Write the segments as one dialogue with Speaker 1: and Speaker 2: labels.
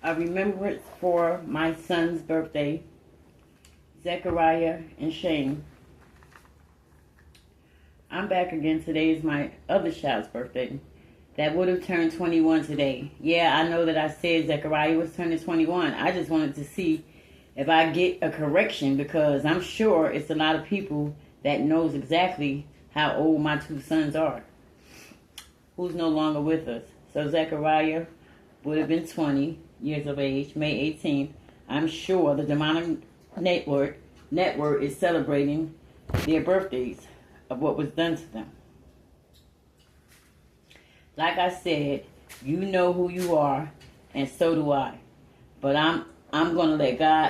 Speaker 1: a remembrance for my son's birthday, Zechariah and Shane. I'm back again. Today is my other child's birthday. That would have turned 21 today. Yeah, I know that I said Zechariah was turning 21. I just wanted to see if I get a correction, because I'm sure it's a lot of people that knows exactly how old my two sons are, who's no longer with us. So Zechariah would have been 20 years of age, May 18th. I'm sure the Demonic Network is celebrating their birthdays of what was done to them. Like I said, you know who you are, and so do I. But I'm going to let God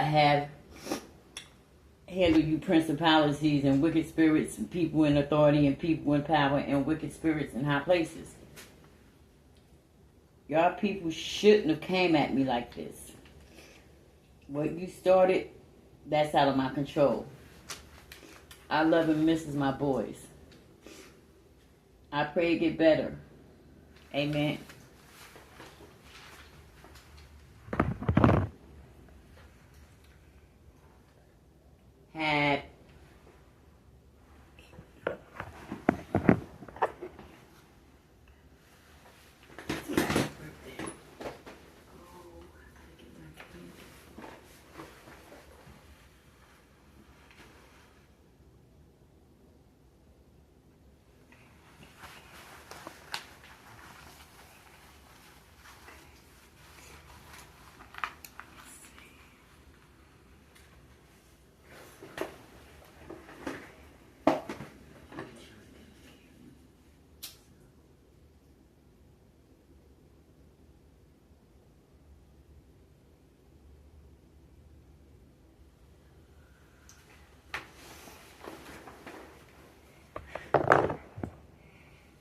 Speaker 1: handle you principalities and wicked spirits and people in authority and people in power and wicked spirits in high places. Y'all people shouldn't have came at me like this. What you started, that's out of my control. I love and misses my boys. I pray it get better. Amen.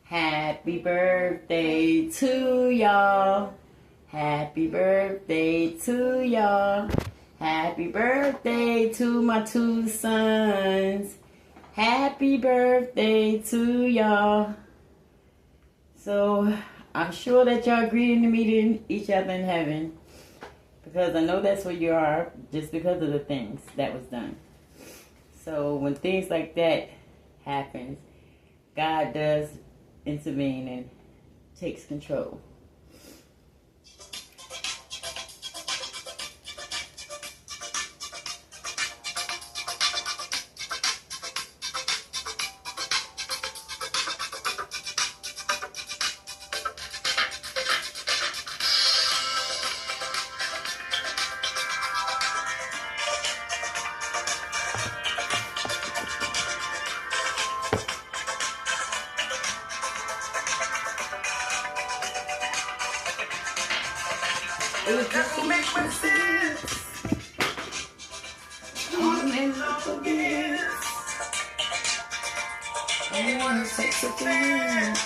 Speaker 1: Happy birthday to y'all. Happy birthday to y'all. Happy birthday to my two sons. Happy birthday to y'all. So I'm sure that y'all greeting to meet each other in heaven, because I know that's where you are, just because of the things that was done. So when things like that happens, God does intervene and takes control.
Speaker 2: It doesn't make much sense. All names of forgiveness. Anyone who takes offense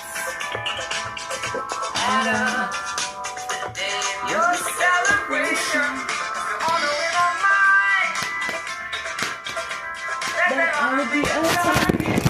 Speaker 2: at your celebration, honor it on mine. That ought to be a target.